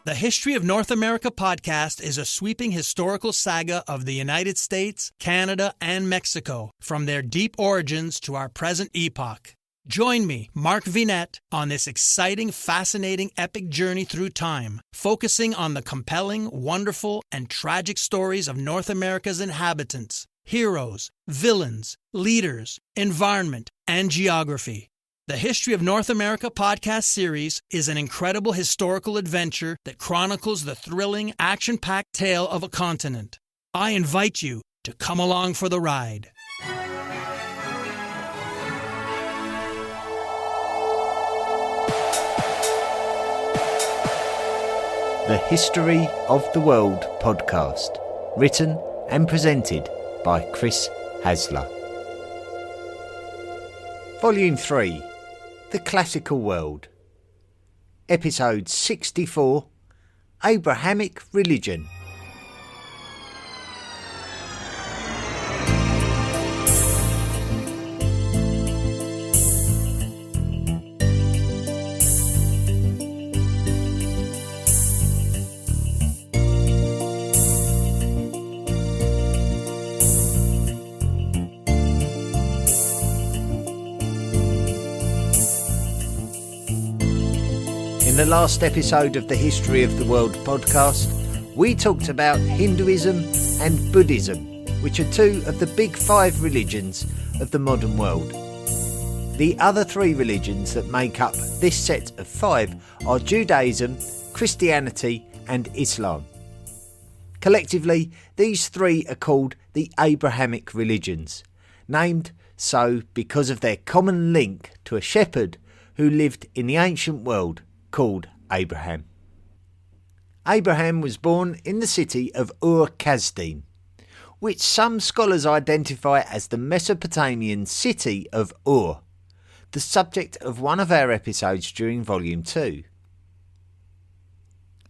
The History of North America podcast is a sweeping historical saga of the United States, Canada, and Mexico, from their deep origins to our present epoch. Join me, Mark Vinette, on this exciting, fascinating, epic journey through time, focusing on the compelling, wonderful, and tragic stories of North America's inhabitants, heroes, villains, leaders, environment, and geography. The History of North America podcast series is an incredible historical adventure that chronicles the thrilling, action-packed tale of a continent. I invite you to come along for the ride. The History of the World podcast, written and presented by Chris Hasler. Volume 3, The Classical World. Episode 64, Abrahamic Religion. In the last episode of the History of the World podcast, we talked about Hinduism and Buddhism, which are two of the big 5 religions of the modern world. The other 3 religions that make up this set of 5 are Judaism, Christianity, and Islam. Collectively, these 3 are called the Abrahamic religions, named so because of their common link to a shepherd who lived in the ancient world called Abraham. Abraham was born in the city of Ur-Kasdim, which some scholars identify as the Mesopotamian city of Ur, the subject of one of our episodes during Volume 2.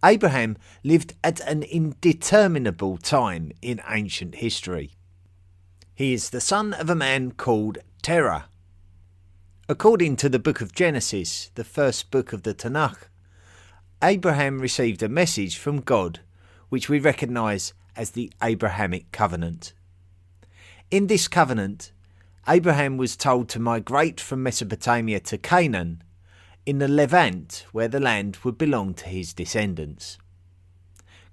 Abraham lived at an indeterminable time in ancient history. He is the son of a man called Terah. According to the book of Genesis, the first book of the Tanakh, Abraham received a message from God, which we recognise as the Abrahamic covenant. In this covenant, Abraham was told to migrate from Mesopotamia to Canaan, in the Levant, where the land would belong to his descendants.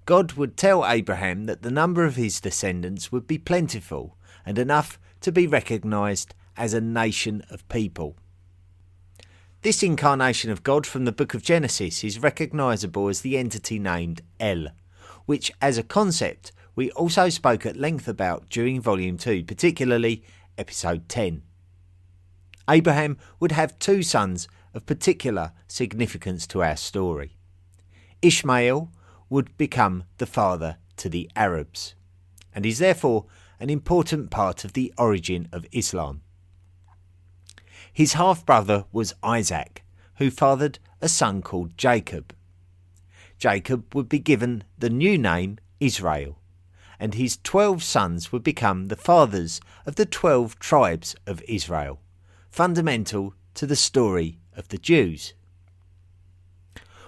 God would tell Abraham that the number of his descendants would be plentiful and enough to be recognised as a nation of people. This incarnation of God from the book of Genesis is recognisable as the entity named El, which as a concept we also spoke at length about during Volume 2, particularly Episode 10. Abraham would have 2 sons of particular significance to our story. Ishmael would become the father to the Arabs, and is therefore an important part of the origin of Islam. His half-brother was Isaac, who fathered a son called Jacob. Jacob would be given the new name Israel, and his 12 sons would become the fathers of the 12 tribes of Israel, fundamental to the story of the Jews.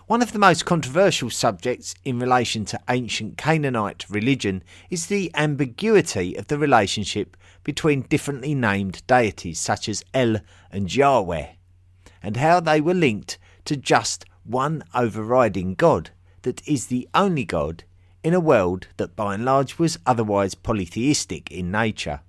One of the most controversial subjects in relation to ancient Canaanite religion is the ambiguity of the relationship between differently named deities such as El and Yahweh, and how they were linked to just one overriding God that is the only God in a world that by and large was otherwise polytheistic in nature.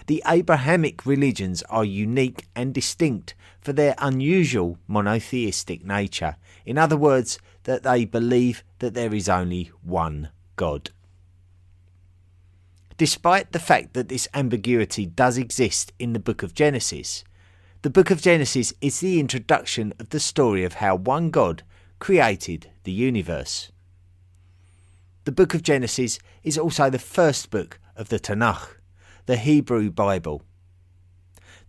The Abrahamic religions are unique and distinct for their unusual monotheistic nature. In other words, that they believe that there is only one God. Despite the fact that this ambiguity does exist in the book of Genesis, the book of Genesis is the introduction of the story of how one God created the universe. The book of Genesis is also the first book of the Tanakh, the Hebrew Bible.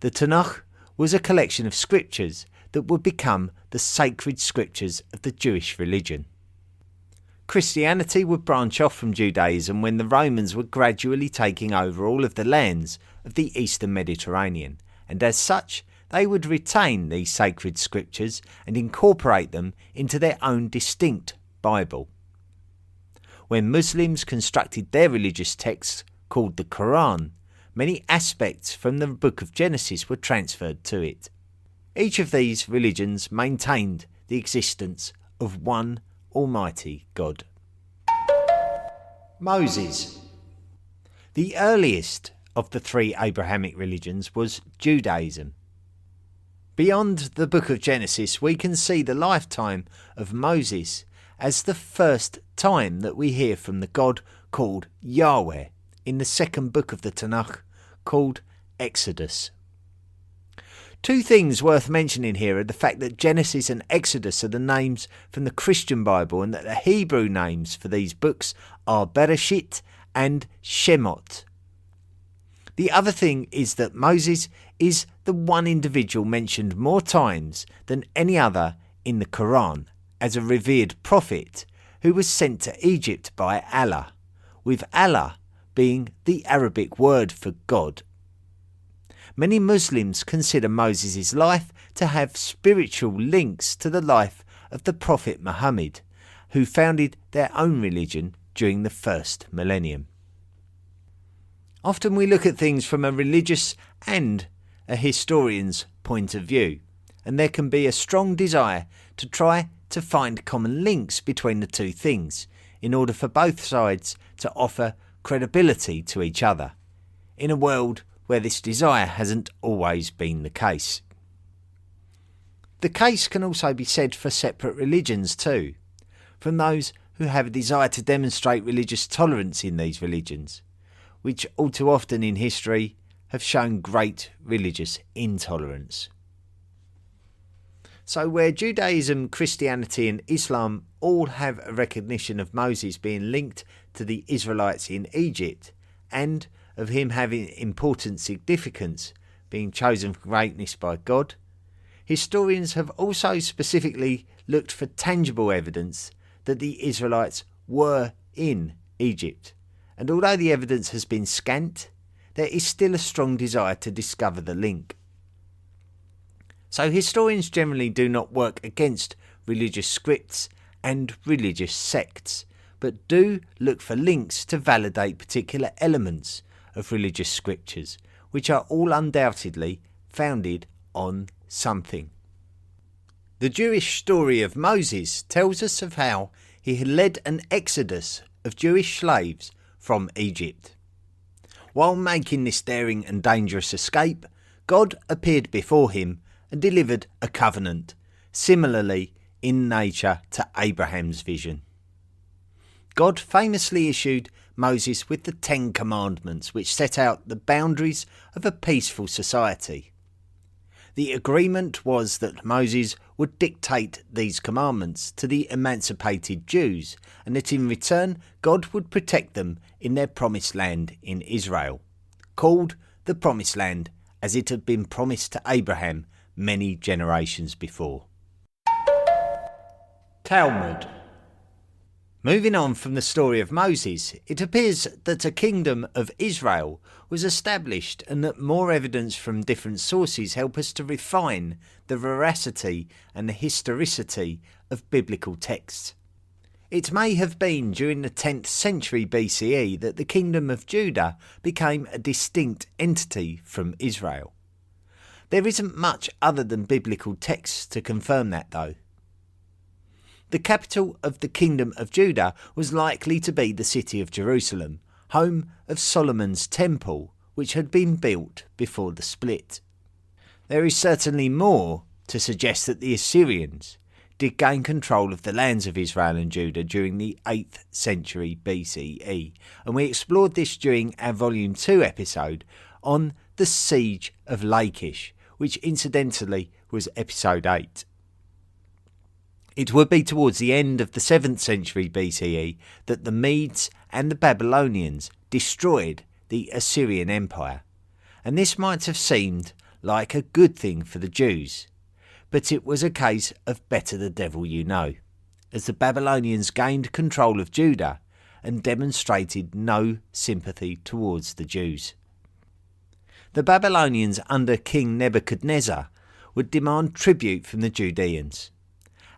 The Tanakh was a collection of scriptures that would become the sacred scriptures of the Jewish religion. Christianity would branch off from Judaism when the Romans were gradually taking over all of the lands of the Eastern Mediterranean, and as such, they would retain these sacred scriptures and incorporate them into their own distinct Bible. When Muslims constructed their religious text, called the Quran, many aspects from the book of Genesis were transferred to it. Each of these religions maintained the existence of one Almighty God. Moses. The earliest of the three Abrahamic religions was Judaism. Beyond the book of Genesis, we can see the lifetime of Moses as the first time that we hear from the God called Yahweh in the second book of the Tanakh, called Exodus. Two things worth mentioning here are the fact that Genesis and Exodus are the names from the Christian Bible, and that the Hebrew names for these books are Bereshit and Shemot. The other thing is that Moses is the one individual mentioned more times than any other in the Quran as a revered prophet who was sent to Egypt by Allah, with Allah being the Arabic word for God. Many Muslims consider Moses' life to have spiritual links to the life of the Prophet Muhammad, who founded their own religion during the first millennium. Often we look at things from a religious and a historian's point of view, and there can be a strong desire to try to find common links between the two things in order for both sides to offer credibility to each other, in a world where this desire hasn't always been the case. The case can also be said for separate religions too, from those who have a desire to demonstrate religious tolerance in these religions, which all too often in history have shown great religious intolerance. So where Judaism, Christianity and Islam all have a recognition of Moses being linked to the Israelites in Egypt, and of him having important significance, being chosen for greatness by God, historians have also specifically looked for tangible evidence that the Israelites were in Egypt. And although the evidence has been scant, there is still a strong desire to discover the link. So historians generally do not work against religious scripts and religious sects, but do look for links to validate particular elements of religious scriptures, which are all undoubtedly founded on something. The Jewish story of Moses tells us of how he had led an exodus of Jewish slaves from Egypt. While making this daring and dangerous escape, God appeared before him and delivered a covenant, similarly in nature to Abraham's vision. God famously issued Moses with the 10 Commandments, which set out the boundaries of a peaceful society. The agreement was that Moses would dictate these commandments to the emancipated Jews, and that in return God would protect them in their promised land in Israel, called the Promised Land as it had been promised to Abraham many generations before. Talmud. Moving on from the story of Moses, it appears that a kingdom of Israel was established, and that more evidence from different sources help us to refine the veracity and the historicity of biblical texts. It may have been during the 10th century BCE that the kingdom of Judah became a distinct entity from Israel. There isn't much other than biblical texts to confirm that though. The capital of the Kingdom of Judah was likely to be the city of Jerusalem, home of Solomon's temple, which had been built before the split. There is certainly more to suggest that the Assyrians did gain control of the lands of Israel and Judah during the 8th century BCE, and we explored this during our Volume 2 episode on the Siege of Lachish, which incidentally was episode 8. It would be towards the end of the 7th century BCE that the Medes and the Babylonians destroyed the Assyrian Empire, and this might have seemed like a good thing for the Jews, but it was a case of better the devil you know, as the Babylonians gained control of Judah and demonstrated no sympathy towards the Jews. The Babylonians under King Nebuchadnezzar would demand tribute from the Judeans,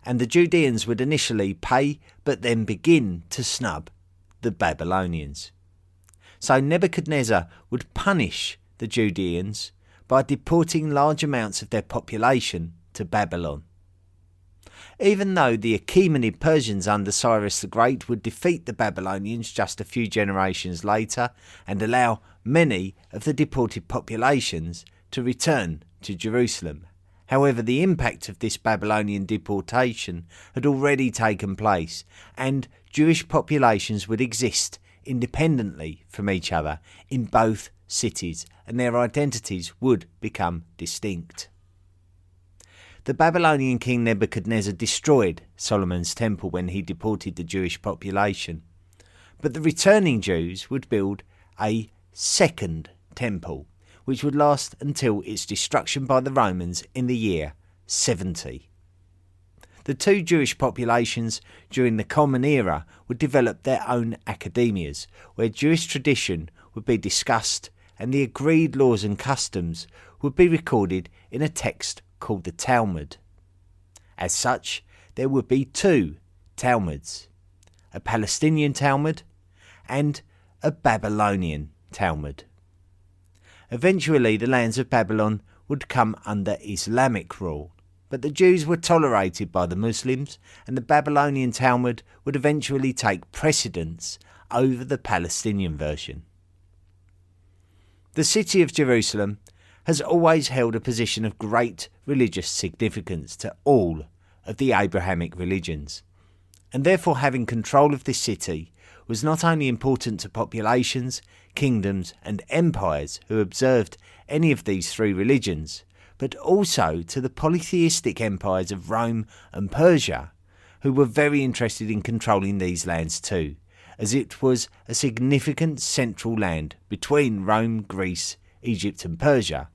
and the Judeans would initially pay but then begin to snub the Babylonians. So Nebuchadnezzar would punish the Judeans by deporting large amounts of their population to Babylon. Even though the Achaemenid Persians under Cyrus the Great would defeat the Babylonians just a few generations later and allow many of the deported populations to return to Jerusalem. However, the impact of this Babylonian deportation had already taken place, and Jewish populations would exist independently from each other in both cities, and their identities would become distinct. The Babylonian king Nebuchadnezzar destroyed Solomon's temple when he deported the Jewish population, but the returning Jews would build a second temple, which would last until its destruction by the Romans in the year 70. The two Jewish populations during the Common Era would develop their own academias, where Jewish tradition would be discussed and the agreed laws and customs would be recorded in a text called the Talmud. As such, there would be two Talmuds, a Palestinian Talmud and a Babylonian Talmud. Eventually, the lands of Babylon would come under Islamic rule, but the Jews were tolerated by the Muslims, and the Babylonian Talmud would eventually take precedence over the Palestinian version. The city of Jerusalem has always held a position of great religious significance to all of the Abrahamic religions, and therefore having control of this city was not only important to populations, kingdoms and empires who observed any of these three religions, but also to the polytheistic empires of Rome and Persia, who were very interested in controlling these lands too, as it was a significant central land between Rome, Greece, Egypt and Persia,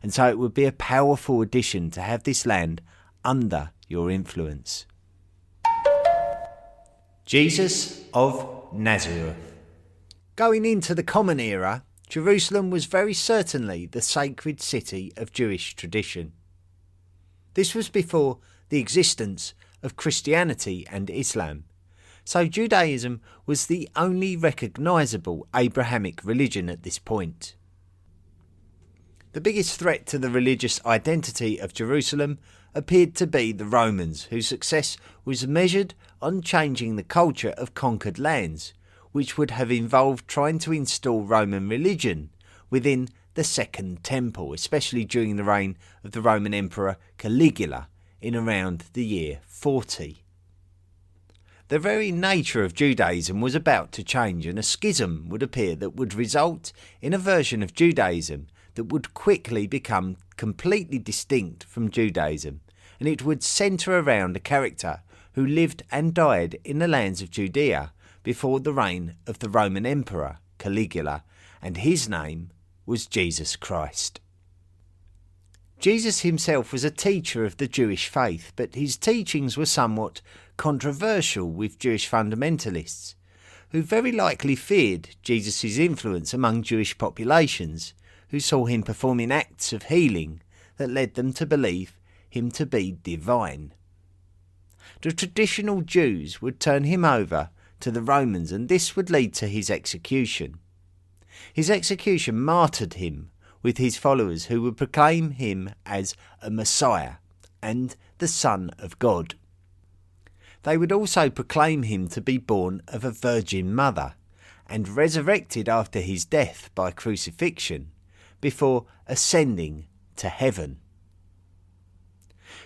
and so it would be a powerful addition to have this land under your influence. Jesus of Nazareth. Going into the Common Era, Jerusalem was very certainly the sacred city of Jewish tradition. This was before the existence of Christianity and Islam, so Judaism was the only recognisable Abrahamic religion at this point. The biggest threat to the religious identity of Jerusalem appeared to be the Romans, whose success was measured on changing the culture of conquered lands, which would have involved trying to install Roman religion within the Second Temple, especially during the reign of the Roman Emperor Caligula in around the year 40. The very nature of Judaism was about to change, and a schism would appear that would result in a version of Judaism that would quickly become completely distinct from Judaism, and it would centre around a character who lived and died in the lands of Judea before the reign of the Roman Emperor Caligula, and his name was Jesus Christ. Jesus himself was a teacher of the Jewish faith, but his teachings were somewhat controversial with Jewish fundamentalists, who very likely feared Jesus' influence among Jewish populations, who saw him performing acts of healing that led them to believe him to be divine. The traditional Jews would turn him over to the Romans, and this would lead to his execution. His execution martyred him with his followers, who would proclaim him as a Messiah and the Son of God. They would also proclaim him to be born of a virgin mother and resurrected after his death by crucifixion before ascending to heaven.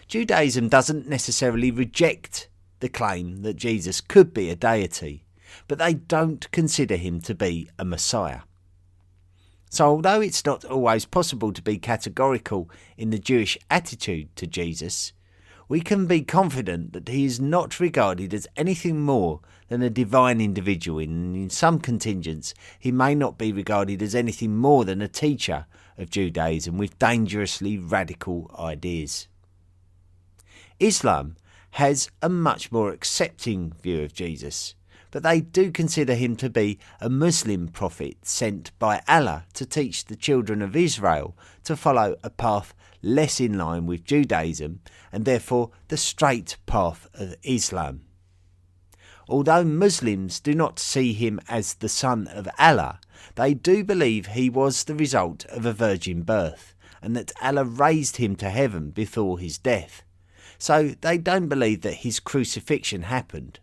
Judaism doesn't necessarily reject the claim that Jesus could be a deity, but they don't consider him to be a Messiah. So although it's not always possible to be categorical in the Jewish attitude to Jesus, we can be confident that he is not regarded as anything more than a divine individual, and in some contingents he may not be regarded as anything more than a teacher of Judaism with dangerously radical ideas. Islam has a much more accepting view of Jesus, but they do consider him to be a Muslim prophet sent by Allah to teach the children of Israel to follow a path less in line with Judaism and therefore the straight path of Islam. Although Muslims do not see him as the son of Allah, they do believe he was the result of a virgin birth and that Allah raised him to heaven before his death. So they don't believe that his crucifixion happened.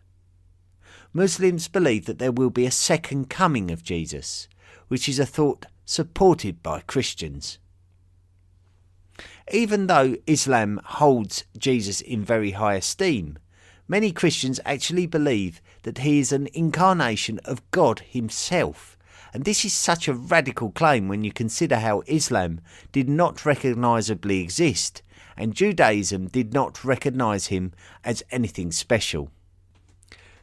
Muslims believe that there will be a second coming of Jesus, which is a thought supported by Christians. Even though Islam holds Jesus in very high esteem, many Christians actually believe that he is an incarnation of God himself. And this is such a radical claim when you consider how Islam did not recognisably exist and Judaism did not recognise him as anything special.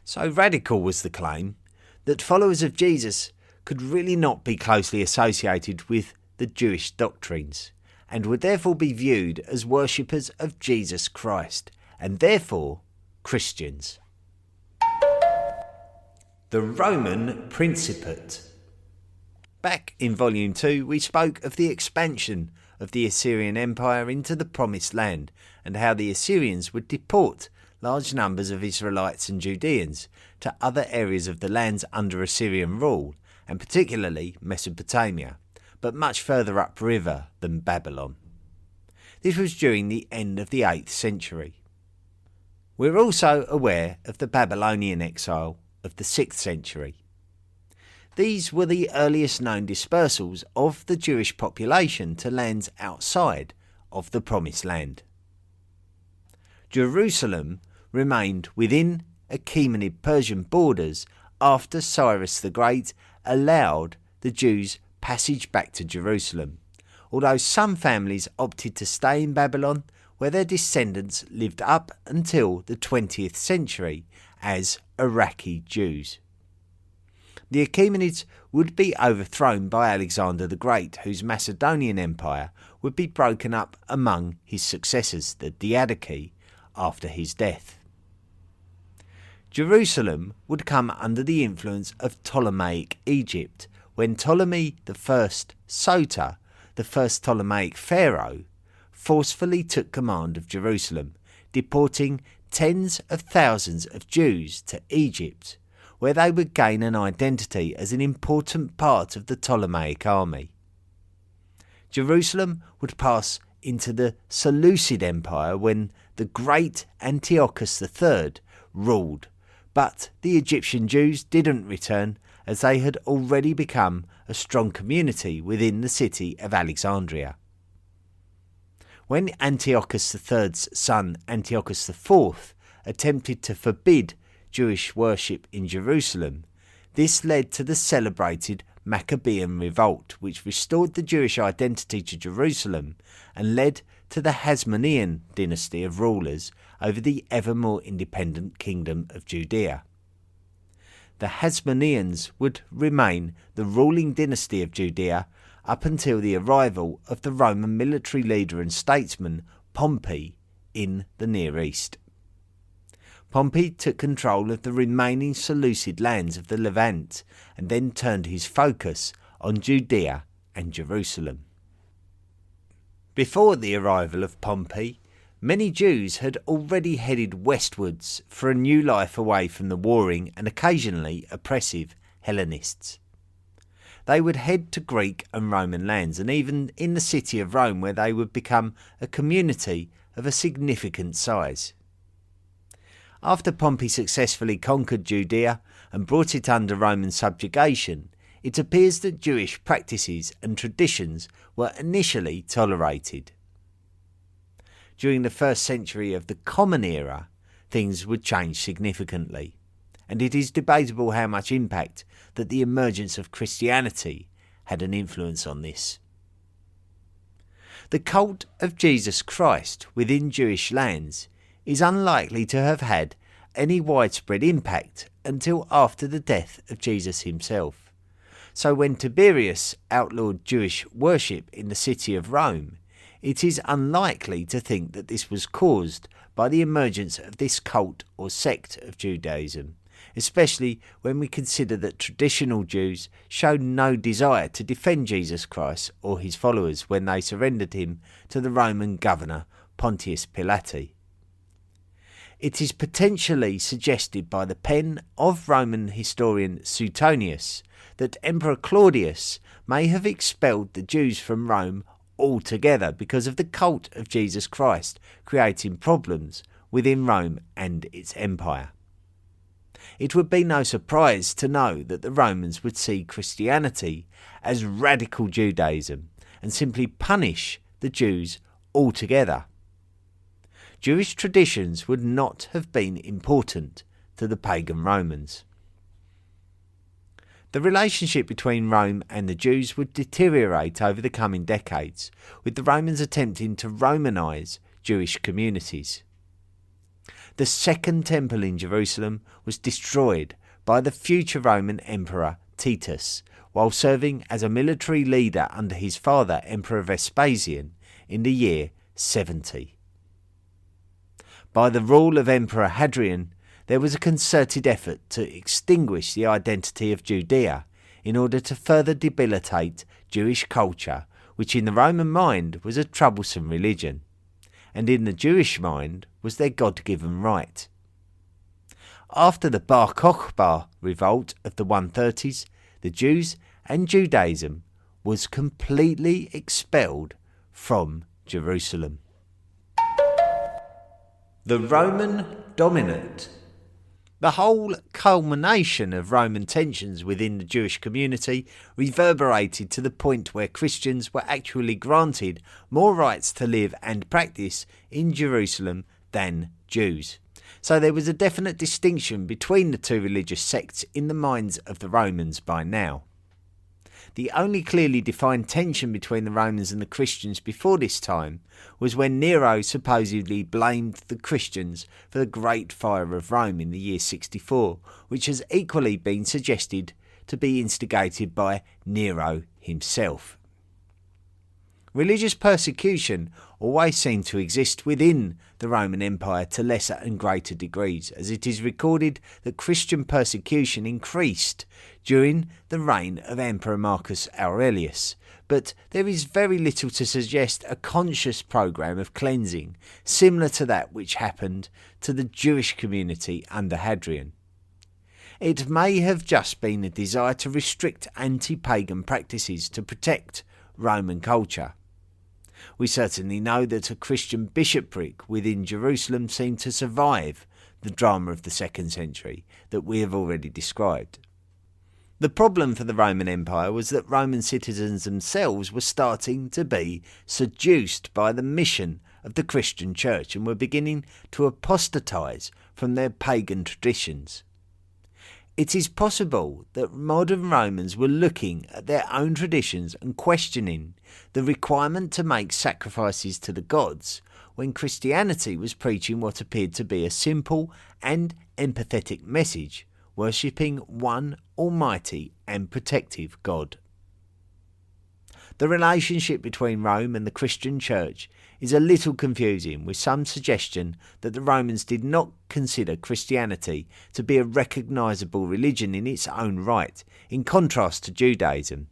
So radical was the claim that followers of Jesus could really not be closely associated with the Jewish doctrines and would therefore be viewed as worshippers of Jesus Christ and therefore Christians. The Roman Principate. Back in Volume 2 we spoke of the expansion of the Assyrian Empire into the Promised Land and how the Assyrians would deport large numbers of Israelites and Judeans to other areas of the lands under Assyrian rule, and particularly Mesopotamia, but much further upriver than Babylon. This was during the end of the 8th century. We're also aware of the Babylonian exile of the 6th century. These were the earliest known dispersals of the Jewish population to lands outside of the Promised Land. Jerusalem remained within Achaemenid Persian borders after Cyrus the Great allowed the Jews passage back to Jerusalem, although some families opted to stay in Babylon, where their descendants lived up until the 20th century as Iraqi Jews. The Achaemenids would be overthrown by Alexander the Great, whose Macedonian Empire would be broken up among his successors, the Diadochi, after his death. Jerusalem would come under the influence of Ptolemaic Egypt, when Ptolemy I Sota, the first Ptolemaic pharaoh, forcefully took command of Jerusalem, deporting tens of thousands of Jews to Egypt, where they would gain an identity as an important part of the Ptolemaic army. Jerusalem would pass into the Seleucid Empire when the great Antiochus III ruled, but the Egyptian Jews didn't return as they had already become a strong community within the city of Alexandria. When Antiochus III's son Antiochus IV attempted to forbid Jewish worship in Jerusalem, this led to the celebrated Maccabean revolt, which restored the Jewish identity to Jerusalem and led to the Hasmonean dynasty of rulers over the ever more independent kingdom of Judea. The Hasmoneans would remain the ruling dynasty of Judea up until the arrival of the Roman military leader and statesman Pompey in the Near East. Pompey took control of the remaining Seleucid lands of the Levant and then turned his focus on Judea and Jerusalem. Before the arrival of Pompey, many Jews had already headed westwards for a new life away from the warring and occasionally oppressive Hellenists. They would head to Greek and Roman lands, and even in the city of Rome, where they would become a community of a significant size. After Pompey successfully conquered Judea and brought it under Roman subjugation, it appears that Jewish practices and traditions were initially tolerated. During the first century of the Common Era, things would change significantly, and it is debatable how much impact that the emergence of Christianity had an influence on this. The cult of Jesus Christ within Jewish lands is unlikely to have had any widespread impact until after the death of Jesus himself. So when Tiberius outlawed Jewish worship in the city of Rome, it is unlikely to think that this was caused by the emergence of this cult or sect of Judaism, especially when we consider that traditional Jews showed no desire to defend Jesus Christ or his followers when they surrendered him to the Roman governor Pontius Pilate. It is potentially suggested by the pen of Roman historian Suetonius that Emperor Claudius may have expelled the Jews from Rome altogether because of the cult of Jesus Christ creating problems within Rome and its empire. It would be no surprise to know that the Romans would see Christianity as radical Judaism and simply punish the Jews altogether. Jewish traditions would not have been important to the pagan Romans. The relationship between Rome and the Jews would deteriorate over the coming decades, with the Romans attempting to Romanize Jewish communities. The Second Temple in Jerusalem was destroyed by the future Roman Emperor Titus, while serving as a military leader under his father Emperor Vespasian in the year 70. By the rule of Emperor Hadrian, there was a concerted effort to extinguish the identity of Judea in order to further debilitate Jewish culture, which in the Roman mind was a troublesome religion, and in the Jewish mind was their God-given right. After the Bar Kokhba revolt of the 130s, the Jews and Judaism was completely expelled from Jerusalem. The Roman dominant. The whole culmination of Roman tensions within the Jewish community reverberated to the point where Christians were actually granted more rights to live and practice in Jerusalem than Jews. So there was a definite distinction between the two religious sects in the minds of the Romans by now. The only clearly defined tension between the Romans and the Christians before this time was when Nero supposedly blamed the Christians for the Great Fire of Rome in the year 64, which has equally been suggested to be instigated by Nero himself. Religious persecution always seemed to exist within the Roman Empire to lesser and greater degrees, as it is recorded that Christian persecution increased during the reign of Emperor Marcus Aurelius, but there is very little to suggest a conscious program of cleansing similar to that which happened to the Jewish community under Hadrian. It may have just been a desire to restrict anti-pagan practices to protect Roman culture. We certainly know that a Christian bishopric within Jerusalem seemed to survive the drama of the 2nd century that we have already described. The problem for the Roman Empire was that Roman citizens themselves were starting to be seduced by the mission of the Christian Church and were beginning to apostatize from their pagan traditions. It is possible that modern Romans were looking at their own traditions and questioning the requirement to make sacrifices to the gods when Christianity was preaching what appeared to be a simple and empathetic message, worshipping one almighty and protective God. The relationship between Rome and the Christian Church is a little confusing, with some suggestion that the Romans did not consider Christianity to be a recognisable religion in its own right, in contrast to Judaism.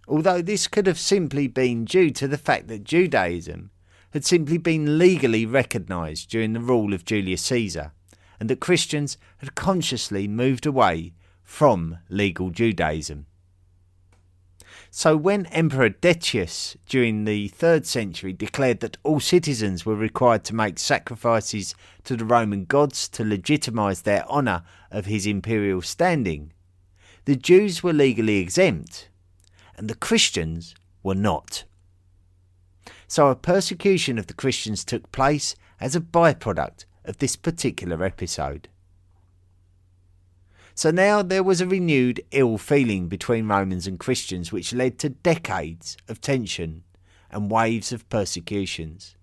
Although this could have simply been due to the fact that Judaism had simply been legally recognised during the rule of Julius Caesar, and that Christians had consciously moved away from legal Judaism. So when Emperor Decius during the 3rd century declared that all citizens were required to make sacrifices to the Roman gods to legitimise their honour of his imperial standing, the Jews were legally exempt and the Christians were not. So a persecution of the Christians took place as a byproduct of this particular episode. So now there was a renewed ill feeling between Romans and Christians, which led to decades of tension and waves of persecutions.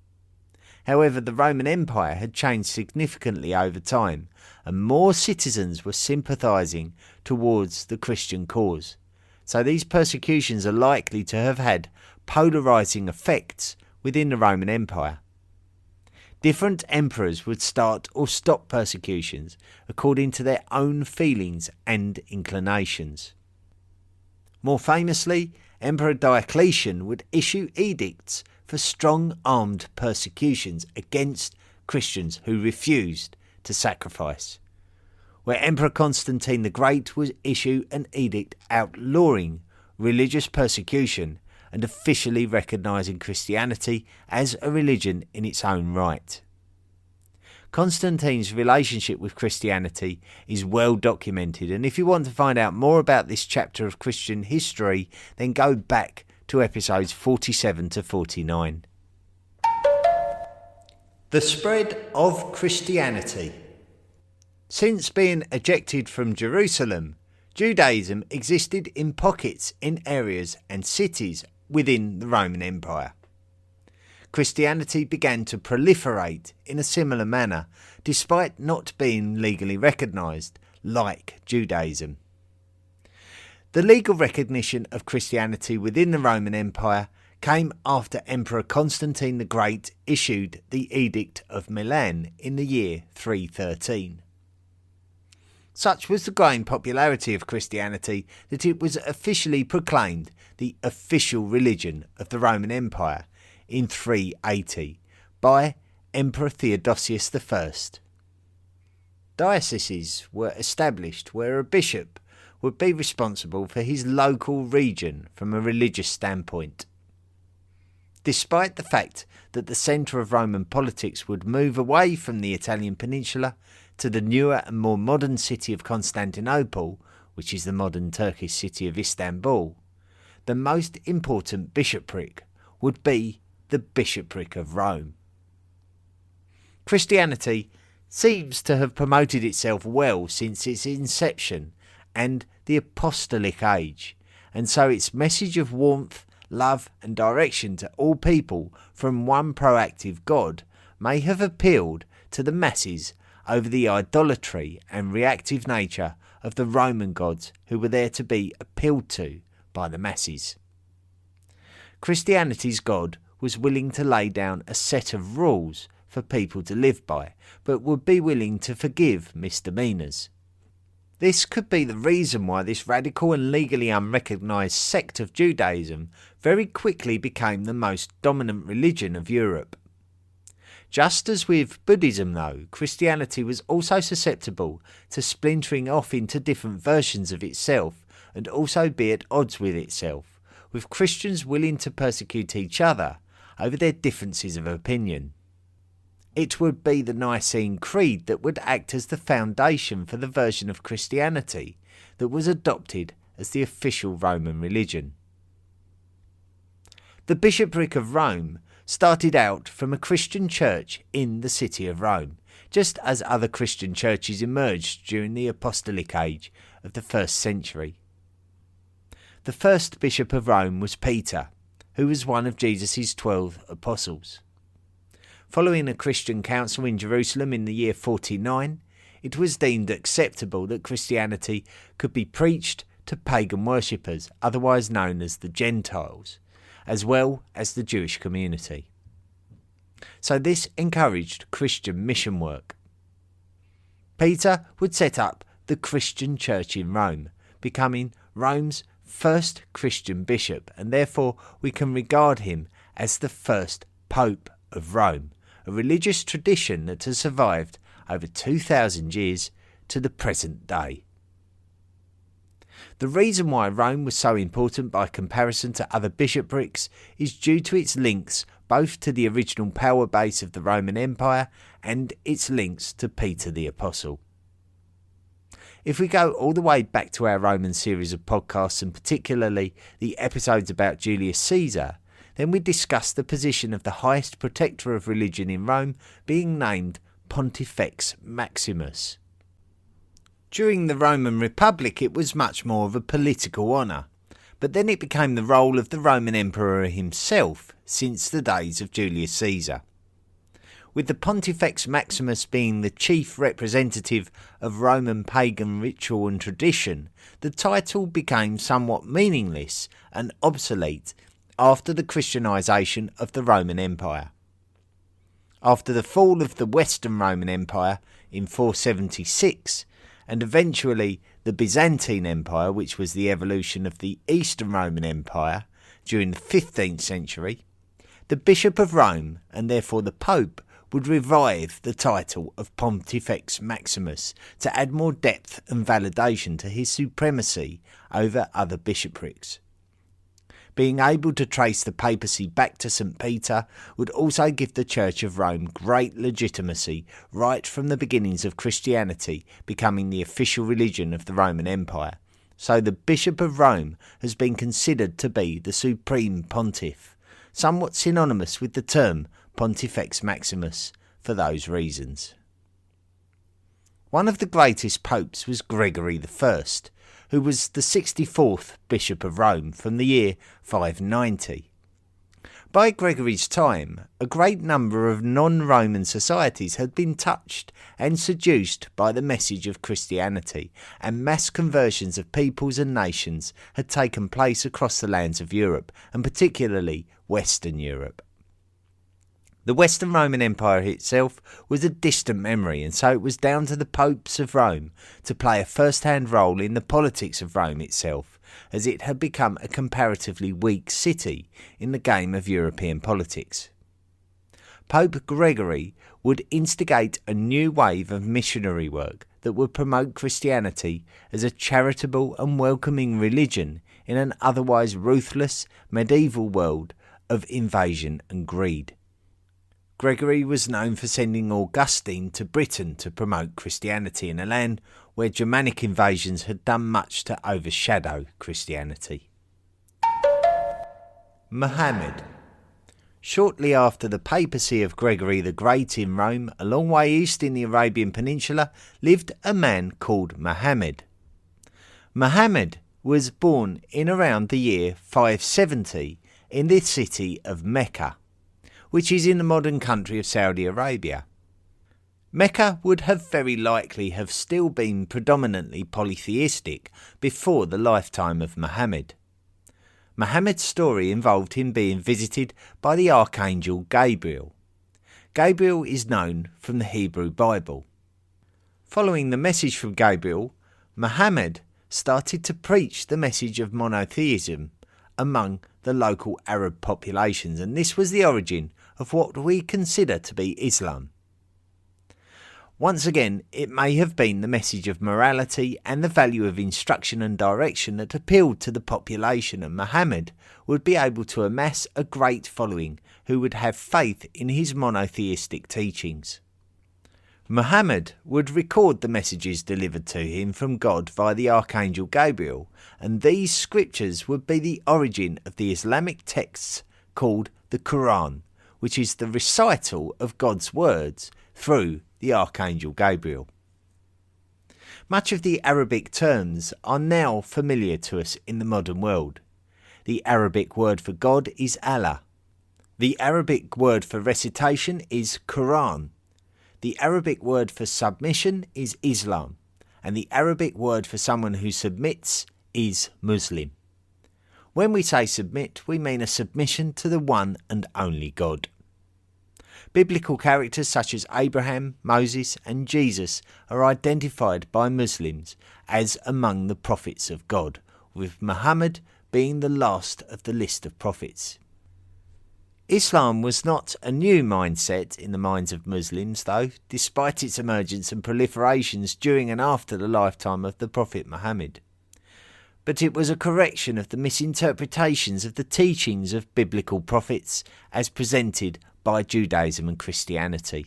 However, the Roman Empire had changed significantly over time, and more citizens were sympathising towards the Christian cause. So these persecutions are likely to have had polarising effects within the Roman Empire. Different emperors would start or stop persecutions according to their own feelings and inclinations. More famously, Emperor Diocletian would issue edicts for strong armed persecutions against Christians who refused to sacrifice, where Emperor Constantine the Great would issue an edict outlawing religious persecution and officially recognising Christianity as a religion in its own right. Constantine's relationship with Christianity is well documented, and if you want to find out more about this chapter of Christian history, then go back to episodes 47 to 49. The spread of Christianity. Since being ejected from Jerusalem, Judaism existed in pockets in areas and cities within the Roman Empire. Christianity began to proliferate in a similar manner, despite not being legally recognised, like Judaism. The legal recognition of Christianity within the Roman Empire came after Emperor Constantine the Great issued the Edict of Milan in the year 313. Such was the growing popularity of Christianity that it was officially proclaimed the official religion of the Roman Empire in 380 by Emperor Theodosius I. Dioceses were established where a bishop would be responsible for his local region from a religious standpoint. Despite the fact that the centre of Roman politics would move away from the Italian peninsula to the newer and more modern city of Constantinople, which is the modern Turkish city of Istanbul, the most important bishopric would be the Bishopric of Rome. Christianity seems to have promoted itself well since its inception and the Apostolic Age, and so its message of warmth, love and direction to all people from one proactive God may have appealed to the masses over the idolatry and reactive nature of the Roman gods who were there to be appealed to by the masses. Christianity's God was willing to lay down a set of rules for people to live by, but would be willing to forgive misdemeanours. This could be the reason why this radical and legally unrecognised sect of Judaism very quickly became the most dominant religion of Europe. Just as with Buddhism though, Christianity was also susceptible to splintering off into different versions of itself and also be at odds with itself, with Christians willing to persecute each other over their differences of opinion. It would be the Nicene Creed that would act as the foundation for the version of Christianity that was adopted as the official Roman religion. The Bishopric of Rome started out from a Christian church in the city of Rome, just as other Christian churches emerged during the Apostolic Age of the 1st century. The first Bishop of Rome was Peter, who was one of Jesus' 12 apostles. Following a Christian council in Jerusalem in the year 49, it was deemed acceptable that Christianity could be preached to pagan worshippers, otherwise known as the Gentiles, as well as the Jewish community. So this encouraged Christian mission work. Peter would set up the Christian Church in Rome, becoming Rome's first Christian bishop, and therefore we can regard him as the first Pope of Rome, a religious tradition that has survived over 2,000 years to the present day. The reason why Rome was so important by comparison to other bishoprics is due to its links both to the original power base of the Roman Empire and its links to Peter the Apostle. If we go all the way back to our Roman series of podcasts, and particularly the episodes about Julius Caesar, then we discuss the position of the highest protector of religion in Rome being named Pontifex Maximus. During the Roman Republic it was much more of a political honour, but then it became the role of the Roman Emperor himself since the days of Julius Caesar. With the Pontifex Maximus being the chief representative of Roman pagan ritual and tradition, the title became somewhat meaningless and obsolete after the Christianisation of the Roman Empire. After the fall of the Western Roman Empire in 476, and eventually the Byzantine Empire, which was the evolution of the Eastern Roman Empire during the 15th century, the Bishop of Rome, and therefore the Pope, would revive the title of Pontifex Maximus to add more depth and validation to his supremacy over other bishoprics. Being able to trace the papacy back to St. Peter would also give the Church of Rome great legitimacy right from the beginnings of Christianity becoming the official religion of the Roman Empire. So the Bishop of Rome has been considered to be the supreme pontiff, somewhat synonymous with the term Pontifex Maximus for those reasons. One of the greatest popes was Gregory I, who was the 64th Bishop of Rome from the year 590. By Gregory's time, a great number of non-Roman societies had been touched and seduced by the message of Christianity, and mass conversions of peoples and nations had taken place across the lands of Europe, and particularly Western Europe. The Western Roman Empire itself was a distant memory, and so it was down to the popes of Rome to play a first-hand role in the politics of Rome itself, as it had become a comparatively weak city in the game of European politics. Pope Gregory would instigate a new wave of missionary work that would promote Christianity as a charitable and welcoming religion in an otherwise ruthless medieval world of invasion and greed. Gregory was known for sending Augustine to Britain to promote Christianity in a land where Germanic invasions had done much to overshadow Christianity. Muhammad. Shortly after the papacy of Gregory the Great in Rome, a long way east in the Arabian Peninsula, lived a man called Muhammad. Muhammad was born in around the year 570 in the city of Mecca, which is in the modern country of Saudi Arabia. Mecca would have very likely have still been predominantly polytheistic before the lifetime of Muhammad. Muhammad's story involved him being visited by the archangel Gabriel. Gabriel is known from the Hebrew Bible. Following the message from Gabriel, Muhammad started to preach the message of monotheism among the local Arab populations, and this was the origin of what we consider to be Islam. Once again, it may have been the message of morality and the value of instruction and direction that appealed to the population, and Muhammad would be able to amass a great following who would have faith in his monotheistic teachings. Muhammad would record the messages delivered to him from God via the Archangel Gabriel, and these scriptures would be the origin of the Islamic texts called the Quran, which is the recital of God's words through the Archangel Gabriel. Much of the Arabic terms are now familiar to us in the modern world. The Arabic word for God is Allah. The Arabic word for recitation is Quran. The Arabic word for submission is Islam. And the Arabic word for someone who submits is Muslim. When we say submit, we mean a submission to the one and only God. Biblical characters such as Abraham, Moses and Jesus are identified by Muslims as among the prophets of God, with Muhammad being the last of the list of prophets. Islam was not a new mindset in the minds of Muslims, though, despite its emergence and proliferations during and after the lifetime of the Prophet Muhammad. But it was a correction of the misinterpretations of the teachings of biblical prophets as presented by Judaism and Christianity.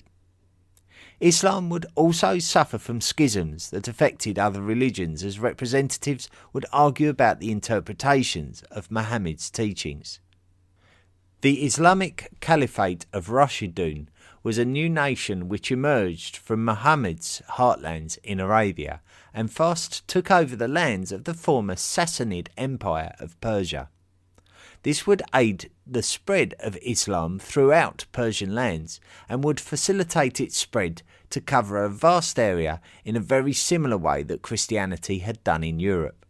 Islam would also suffer from schisms that affected other religions, as representatives would argue about the interpretations of Muhammad's teachings. The Islamic Caliphate of Rashidun was a new nation which emerged from Muhammad's heartlands in Arabia and fast took over the lands of the former Sassanid Empire of Persia. This would aid the spread of Islam throughout Persian lands and would facilitate its spread to cover a vast area in a very similar way that Christianity had done in Europe.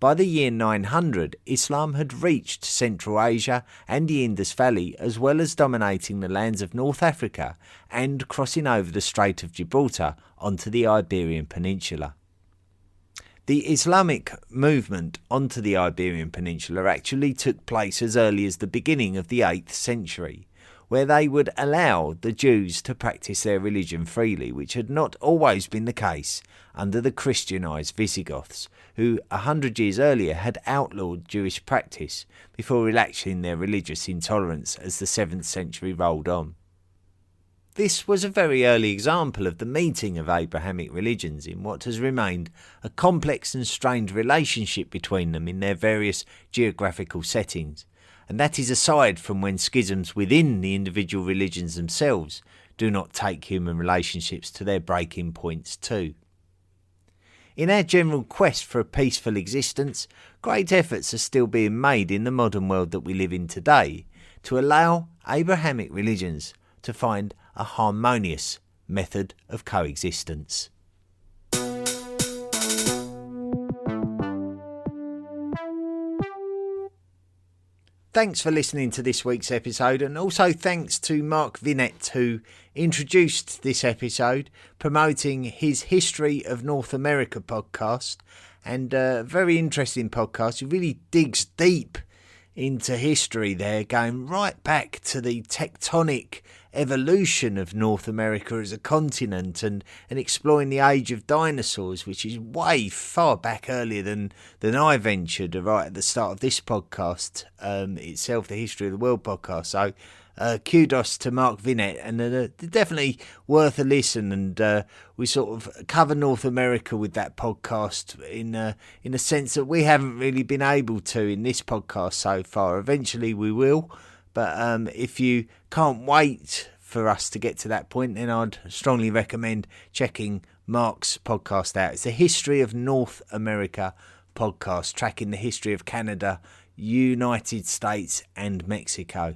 By the year 900, Islam had reached Central Asia and the Indus Valley, as well as dominating the lands of North Africa and crossing over the Strait of Gibraltar onto the Iberian Peninsula. The Islamic movement onto the Iberian Peninsula actually took place as early as the beginning of the 8th century, where they would allow the Jews to practice their religion freely, which had not always been the case under the Christianised Visigoths, who 100 years earlier had outlawed Jewish practice before relaxing their religious intolerance as the 7th century rolled on. This was a very early example of the meeting of Abrahamic religions in what has remained a complex and strained relationship between them in their various geographical settings, and that is aside from when schisms within the individual religions themselves do not take human relationships to their breaking points too. In our general quest for a peaceful existence, great efforts are still being made in the modern world that we live in today to allow Abrahamic religions to find a harmonious method of coexistence. Thanks for listening to this week's episode, and also thanks to Mark Vinett, who introduced this episode, promoting his History of North America podcast, and a very interesting podcast. He really digs deep into history there, going right back to the tectonic evolution of North America as a continent, and exploring the age of dinosaurs, which is way far back earlier than I ventured right at the start of this podcast itself, the History of the World podcast. So kudos to Mark Vinett, and definitely worth a listen. And we sort of cover North America with that podcast in a sense that we haven't really been able to in this podcast so far. Eventually we will. But if you can't wait for us to get to that point, then I'd strongly recommend checking Mark's podcast out. It's the History of North America podcast, tracking the history of Canada, United States and Mexico.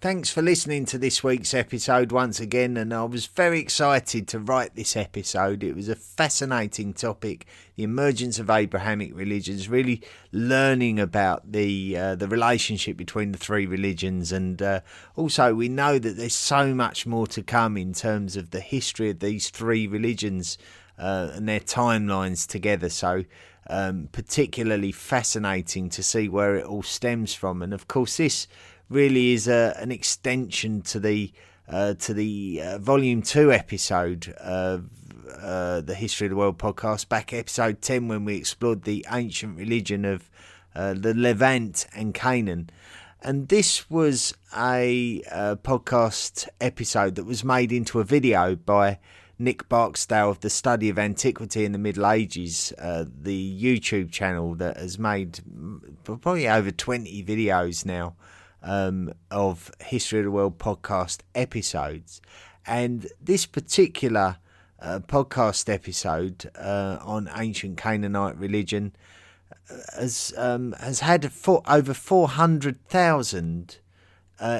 Thanks for listening to this week's episode once again, and I was very excited to write this episode. It was a fascinating topic, the emergence of Abrahamic religions, really learning about the relationship between the three religions, and also we know that there's so much more to come in terms of the history of these three religions and their timelines together. So particularly fascinating to see where it all stems from, and of course this really is an extension to the Volume 2 episode of the History of the World podcast, back episode 10, when we explored the ancient religion of the Levant and Canaan. And this was a podcast episode that was made into a video by Nick Barksdale of the Study of Antiquity in the Middle Ages, the YouTube channel that has made probably over 20 videos now of History of the World podcast episodes. And this particular podcast episode on ancient Canaanite religion has had over 400,000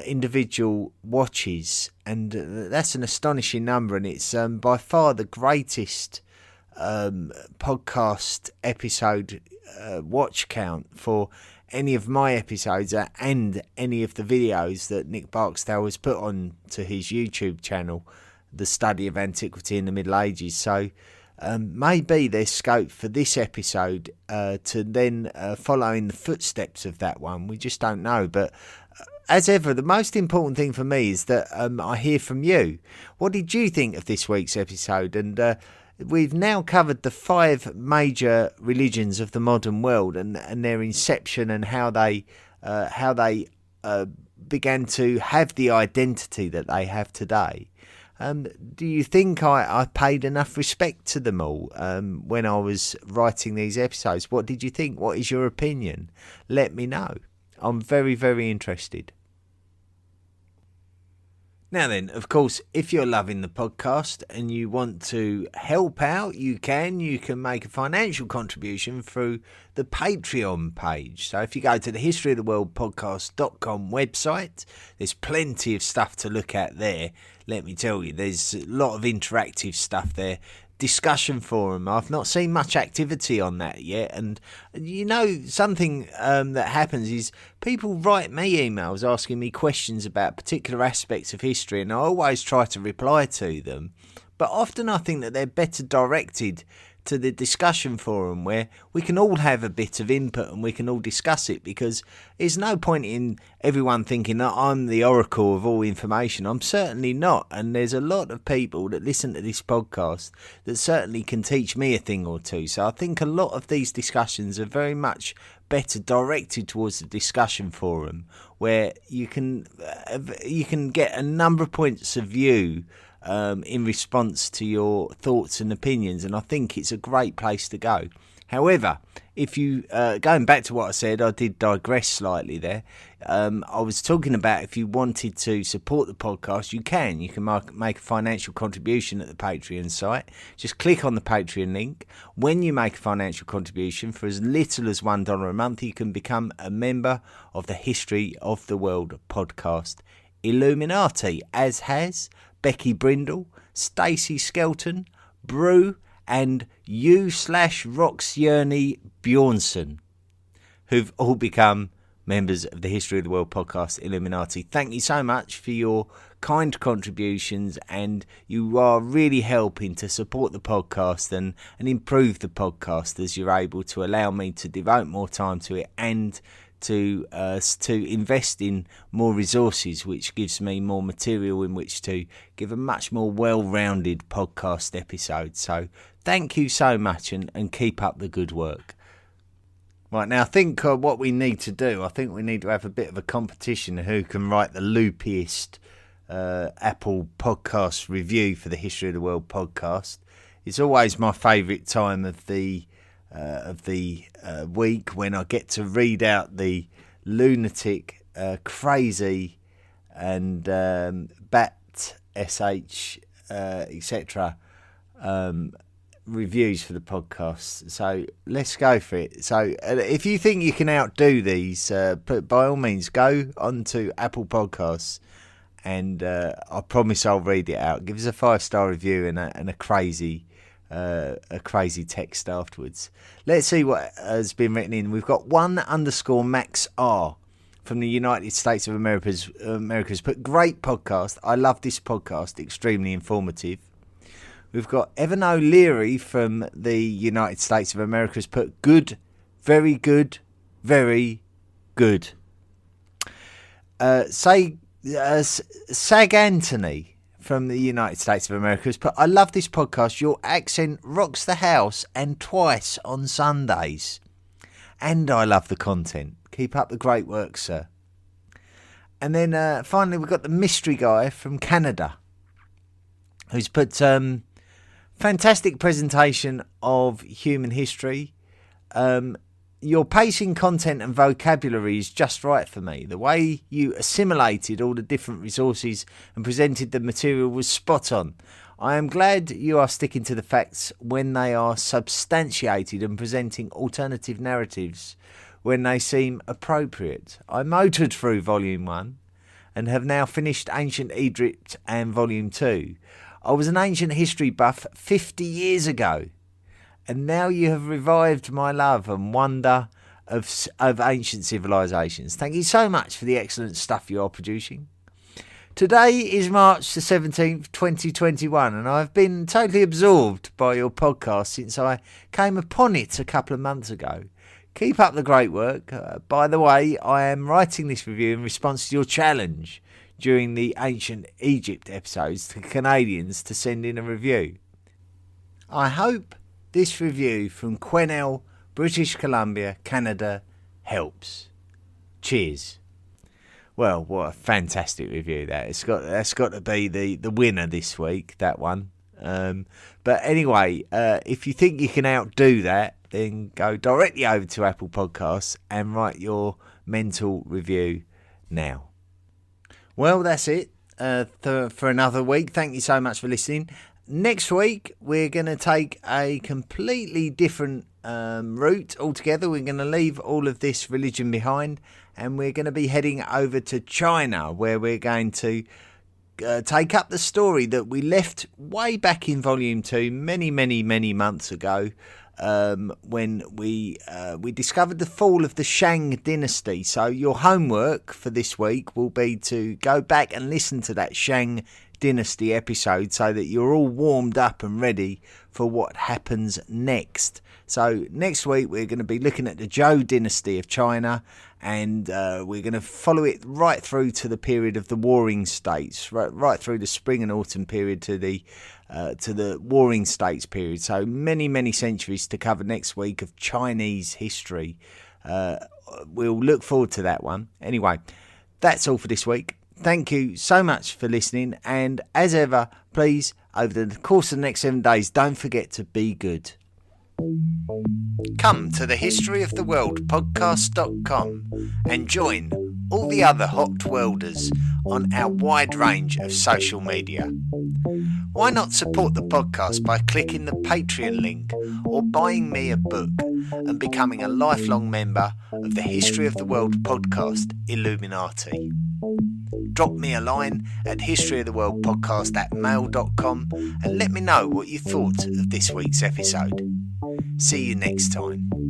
individual watches, and that's an astonishing number, and it's by far the greatest podcast episode watch count for any of my episodes and any of the videos that Nick Barksdale has put on to his YouTube channel, The Study of Antiquity in the Middle Ages. So maybe there's scope for this episode to then follow in the footsteps of that one. We just don't know. But as ever, the most important thing for me is that I hear from you. What did you think of this week's episode? And we've now covered the 5 major religions of the modern world and their inception, and how they began to have the identity that they have today. Do you think I paid enough respect to them all when I was writing these episodes? What did you think? What is your opinion? Let me know. I'm very, very interested. Now then, of course, if you're loving the podcast and you want to help out, you can make a financial contribution through the Patreon page. So if you go to the historyoftheworldpodcast.com website, there's plenty of stuff to look at there. Let me tell you, there's a lot of interactive stuff there. discussion forum. I've not seen much activity on that yet. And, something that happens is people write me emails asking me questions about particular aspects of history, and I always try to reply to them. But often I think that they're better directed to the discussion forum where we can all have a bit of input and we can all discuss it, because there's no point in everyone thinking that I'm the oracle of all information. I'm certainly not, and there's a lot of people that listen to this podcast that certainly can teach me a thing or two. So I think a lot of these discussions are very much better directed towards the discussion forum, where you can get a number of points of view in response to your thoughts and opinions, and I think it's a great place to go. However, if you going back to what I said, I did digress slightly there. I was talking about if you wanted to support the podcast, you can make a financial contribution at the Patreon site. Just click on the Patreon link. When you make a financial contribution for as little as $1 a month, you can become a member of the History of the World podcast Illuminati, as has Becky Brindle, Stacey Skelton, Brew, and you/Roxyerny Bjornsson, who've all become members of the History of the World podcast Illuminati. Thank you so much for your kind contributions, and you are really helping to support the podcast and improve the podcast, as you're able to allow me to devote more time to it and to invest in more resources, which gives me more material in which to give a much more well-rounded podcast episode. So thank you so much, and keep up the good work. Right, now I think what we need to do, I think we need to have a bit of a competition who can write the loopiest Apple podcast review for the History of the World podcast. It's always my favourite time of the week when I get to read out the lunatic, crazy, and bat sh etc. Reviews for the podcast. So let's go for it. So if you think you can outdo these, by all means go onto Apple Podcasts, and I promise I'll read it out. Give us a 5-star review and a crazy text afterwards. Let's see what has been written in. We've got _Max R from the United States of America's put, great podcast. I love this podcast, extremely informative. We've got Evan O'Leary from the United States of America's put, good, very good, very good. Sag Anthony from the United States of America has put, I love this podcast. Your accent rocks the house, and twice on Sundays. And I love the content. Keep up the great work, sir. And then finally we've got the mystery guy from Canada, who's put, fantastic presentation of human history. Your pacing, content and vocabulary is just right for me. The way you assimilated all the different resources and presented the material was spot on. I am glad you are sticking to the facts when they are substantiated and presenting alternative narratives when they seem appropriate. I motored through Volume 1 and have now finished Ancient Egypt and Volume 2. I was an ancient history buff 50 years ago, and now you have revived my love and wonder of ancient civilizations. Thank you so much for the excellent stuff you are producing. Today is March the 17th, 2021, and I've been totally absorbed by your podcast since I came upon it a couple of months ago. Keep up the great work. By the way, I am writing this review in response to your challenge during the Ancient Egypt episodes to Canadians to send in a review. I hope this review from Quesnel, British Columbia, Canada, helps. Cheers. Well, what a fantastic review that. That's got to be the winner this week, that one. But anyway, if you think you can outdo that, then go directly over to Apple Podcasts and write your mental review now. Well, that's it for another week. Thank you so much for listening. Next week, we're going to take a completely different route altogether. We're going to leave all of this religion behind, and we're going to be heading over to China, where we're going to take up the story that we left way back in Volume 2 many months ago, when we discovered the fall of the Shang dynasty. So your homework for this week will be to go back and listen to that Shang dynasty episode so that you're all warmed up and ready for what happens next. So next week we're going to be looking at the Zhou dynasty of China, and we're going to follow it right through to the period of the Warring States, right through the spring and autumn period to the Warring States period. So many centuries to cover next week of Chinese history. We'll look forward to that one. Anyway, that's all for this week. Thank you so much for listening, and as ever, please, over the course of the next 7 days, don't forget to be good. Come to the History of the World podcast.com and join all the other hot worlders on our wide range of social media. Why not support the podcast by clicking the Patreon link or buying me a book and becoming a lifelong member of the History of the World podcast Illuminati? Drop me a line at historyoftheworldpodcast@mail.com and let me know what you thought of this week's episode. See you next time.